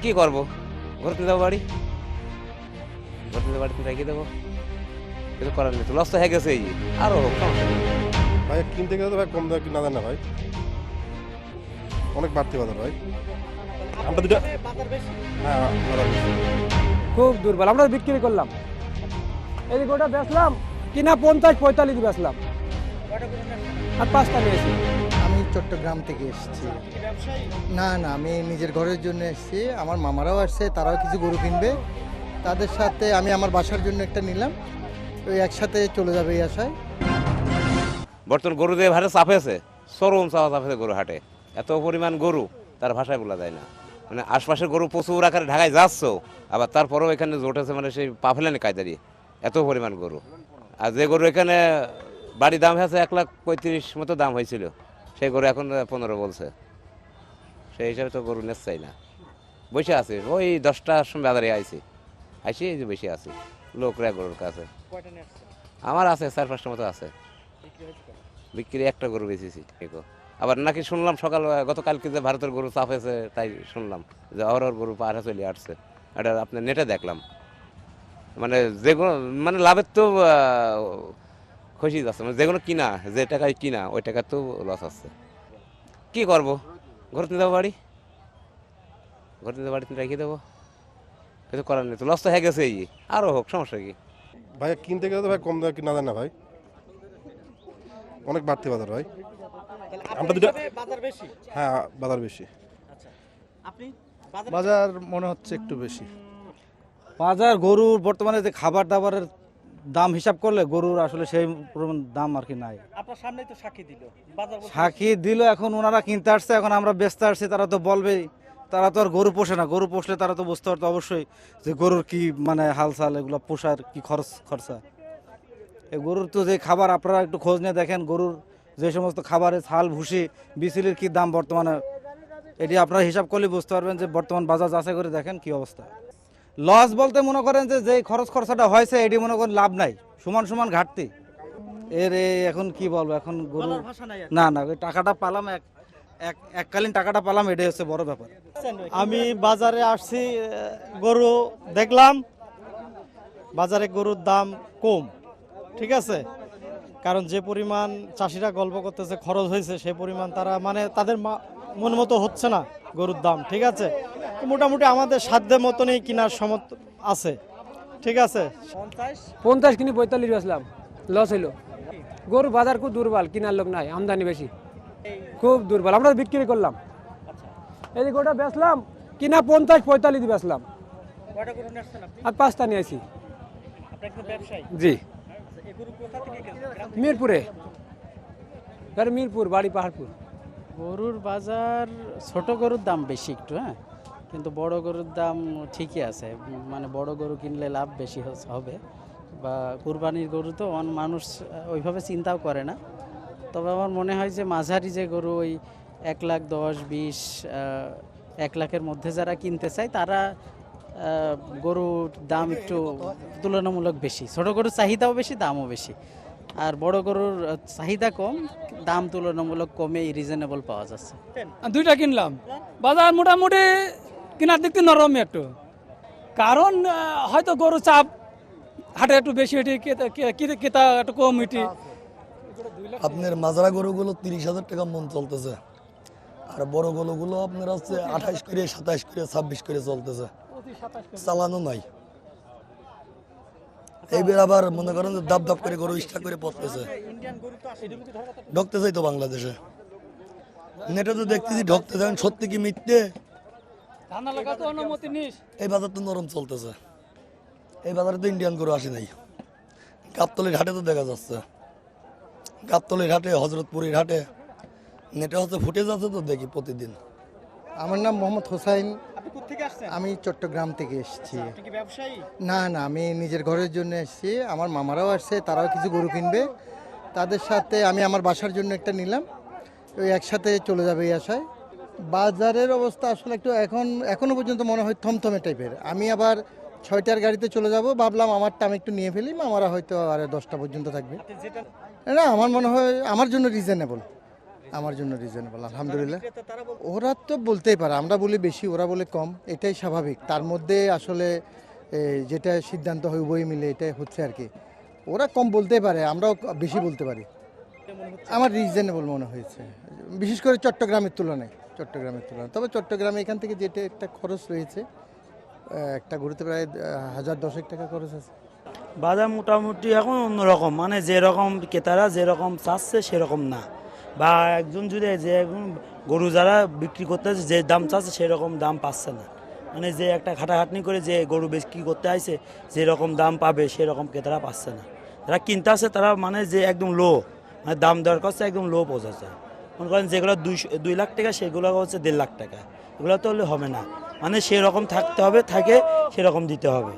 কি করবো? ঘুরতে দেবো বাড়ি, ঘুরতে বাড়িতে রেখে দেবো, কিছু করার নেই তো, লস তো হয়ে গেছে। এই আরো হোক, সমস্যা নেই। ভাই কিনতে গেলে তো ভাই কম দামে কিনা যায় না ভাই, অনেক বাড়তি বাজার ভাই। আমরা দুটা হ্যাঁ বাজার বেশি। খুব দুর্বল, আমরা বিক্রি করলাম, এদিকে ওটা বেচলাম কিনা 50-45 বেচলাম, আর 5টা নিয়েছি। আমি চট্টগ্রাম থেকে এসেছি। না না, আমি নিজের ঘরের জন্য এসেছি। আমার মামারাও আসছে, তারাও কিছু গরু কিনবে। তাদের সাথে আমি আমার বাসার জন্য একটা নিলাম, ওই একসাথে চলে যাবে এই আশায়। বর্তমান গরু দিয়ে ভাড়া চাপেছে, চরম চাওয়া চাপেছে গরু হাটে। এত পরিমাণ গরু তার ভাষায় বলা যায় না। মানে আশপাশের গরু প্রচুর আকারে ঢাকায় যাচ্ছ, আবার তারপরেও এখানে জোটেছে, মানে সেই পা ফেলেনি কায়দারি, এত পরিমাণ গরু। আর যে গরু এখানে বাড়ি দাম হয়েছে 1,35,000 মতো দাম হয়েছিল, সেই গরু এখন 15 বলছে। সেই হিসাবে তো গরু নেস চাই না, বসে আছে ওই 10টার সময় বাজারে আইছি, এই যে বসে আছি লোকরা গরুর কাছে। আমার আছে 4-5টা মতো আছে, বিক্রি একটা গরু বেচেছি। আবার নাকি শুনলাম গতকালকে যে ভারতের গরু চাপ হয়েছে, তাই শুনলাম যে ওর গরু পাহাড়ে চলে আসছে। এটা আপনার নেটে দেখলাম। মানে যেগুলো মানে লাভের তো খুশি যাচ্ছে, মানে যেগুলো কিনা, যে টাকায় কিনা ওই টাকা তো লস আছে। কি করব? ঘুরতে দেবো বাড়ি, ঘুরতে দেবো বাড়িতে রেখে দেবো, কিছু করার নেই তো, লস তো হয়ে গেছে। এই আরও হোক, সমস্যা কি? ভাই কিনতে গেলে তো ভাই কম দামে কিনা যায় না ভাই, অনেক বাড়তি বাজার ভাই। আমরা দুটা হ্যাঁ বাজার বেশি। বাজার মনে হচ্ছে একটু বেশি। বাজার গরুর বর্তমানে যে খাবার দাবারের দাম হিসাব করলে গরুর আসলে সেই পরিমাণ দাম আর কি নাই। আপনার সামনেই তো সাক্ষী দিল, বাজার বলতে সাক্ষী দিল, এখন ওনারা কিনতে আসছে, এখন আমরা বেচতে আসছি, তারা তো বলবেই। তারা তো আর গরু পোষে না, গরু পোষলে তারা তো বুঝতে পারতো অবশ্যই যে গরুর কি মানে হালচাল, এগুলো পোষার কি খরচা। এই গরুর তো যে খাবার, আপনারা একটু খোঁজ নিয়ে দেখেন, গরুর যে সমস্ত খাবারের ছাল ভুসি বিচিলির কি দাম বর্তমানে, এটি আপনারা হিসাব করলে বুঝতে পারবেন যে বর্তমান বাজার যাচাই করে দেখেন কি অবস্থা। লস বলতে মনে করেন যে খরচাটা হয়েছে এটি মনে করেন লাভ নাই, সমান সমান ঘাটতি। এখন কি বলবো, এখন গরু বলার ভাষা নাই আর কি। না না, ওই টাকাটা পালাম, এককালীন টাকাটা পালাম, এটাই হচ্ছে বড় ব্যাপার। আমি বাজারে আসছি, গরু দেখলাম, বাজারে গরুর দাম কম, ঠিক আছে। কারণ যে পরিমাণ চাষিরা গল্প করতেছে খরচ হয়েছে, সেই পরিমাণ তারা মানে তাদের মন মতো হচ্ছে না গরুর দাম, ঠিক আছে। তো মোটামুটি আমাদের সাধ্যের মতনই কেনার সমর্থ আছে, ঠিক আছে। 50 কিনে 45 বেচলাম, লস হইলো। গরু বাজার খুব দুর্বল, কিনার লোক নাই, আমদানি বেশি, খুব দুর্বল, আমরা বিক্রি করলাম, এদিকে ওটা বেচলাম কিনা 50-45 বেচলাম, আর 5টা নিয়েছি। জি, মিরপুরে, মিরপুর বাড়ি পাহাড়পুর। গরুর বাজার, ছোট গরুর দাম বেশি একটু, হ্যাঁ, কিন্তু বড় গরুর দাম ঠিকই আছে। মানে বড় গরু কিনলে লাভ বেশি হবে, বা কুরবানির গরু তো মানুষ ওইভাবে চিন্তাও করে না। তবে আমার মনে হয় যে মাঝারি যে গরু, ওই 1,10,20 1 লাখের মধ্যে যারা কিনতে চায়, তারা গরুর দাম একটু তুলনামূলক বেশি। ছোট গরুর চাহিদাও বেশি, দামও বেশি। আর বড় গরুর চাহিদা কম, দাম তুলনামূলক কমে রিজনেবল পাওয়া যাচ্ছে। 2টা কিনলাম, বাজার মোটামুটি কেনার দিক থেকে নরম একটু, কারণ হয়তো গরু চাপ হাটে একটু বেশি হইটি, কেতা একটু কম হইটি। আপনার মাজারা গরুগুলো 30,000 টাকা মন চলতেছে, আর বড় গরুগুলো আপনার হচ্ছে 28 করে, 27 করে, 26 করে চলতেছে, চালানো নাই। এইবার আবার মনে করেন যে দাপ দাপ করে গরু স্টাক করে পড়তেছে, ঢুকতে চাই তো বাংলাদেশে। নেটে তো দেখতেছি ঢুকতে যাবেন, সত্যি কি মিথ্যে এই বাজার তো নরম চলতেছে। এই বাজারে তো ইন্ডিয়ান গরু আসে নাই। গাবতলির হাটে তো দেখা যাচ্ছে, গাবতলির হাটে, হজরতপুরের হাটে নেটে হচ্ছে ফুটেজ আছে তো, দেখি প্রতিদিন। আমার নাম মোহাম্মদ হোসাইন, আপনি কোথেকে আসছেন? আমি চট্টগ্রাম থেকে এসেছি। আপনি কি ব্যবসায়ী? না না, আমি নিজের ঘরের জন্য এসেছি। আমার মামারাও আসছে, তারাও কিছু গরু কিনবে। তাদের সাথে আমি আমার বাসার জন্য একটা নিলাম, ওই একসাথে চলে যাবে এই আশায়। বাজারের অবস্থা আসলে একটু এখনো পর্যন্ত মনে হয় থমথমে টাইপের। আমি আবার 6টার গাড়িতে চলে যাব, ভাবলাম আমারটা আমি একটু নিয়ে ফেলি, আমারা হয়তো আর 10টা পর্যন্ত থাকবে। আপনি যেটা না, আমার মনে হয় আমার জন্য রিজনেবল। আমার জন্য রিজনেবল আলহামদুলিল্লাহ। ওরা তো বলতেই পারে, আমরা বলি বেশি, ওরা বলে কম, এটাই স্বাভাবিক। তার মধ্যে আসলে যেটা সিদ্ধান্ত হয় উভয় মিলে এটাই হচ্ছে আর কি। ওরা কম বলতে পারে, আমরাও বেশি বলতে পারি। আমার রিজনেবল মনে হয়েছে, বিশেষ করে চট্টগ্রামের তুলনায়। তবে চট্টগ্রামে এখান থেকে যেটা একটা খরচ রয়েছে, একটা ঘুরতে প্রায় 1010 টাকা খরচ আছে। বাজার মোটামুটি এখন অন্যরকম, মানে যেরকম ক্রেতারা যেরকম চাচ্ছে সেরকম না, বা একজন যদি যে এখন গরু যারা বিক্রি করতেছে যে দাম চাচ্ছে সেরকম দাম পাচ্ছে না, মানে যে একটা খাটাখাটনি করে যে গরু বিক্রি করতে আসছে যেরকম দাম পাবে সেরকম ক্রেতারা পাচ্ছে না। যারা কিনতে আসে তারা মানে যে একদম লো, মানে দাম দর করছে একদম লো পৌঁছাচ্ছে। মনে করেন যেগুলো 2 লাখ টাকা সেগুলো হচ্ছে 1.5 লাখ টাকা, এগুলো তো হলে হবে না, মানে সেরকম থাকতে হবে, থাকে সেরকম দিতে হবে।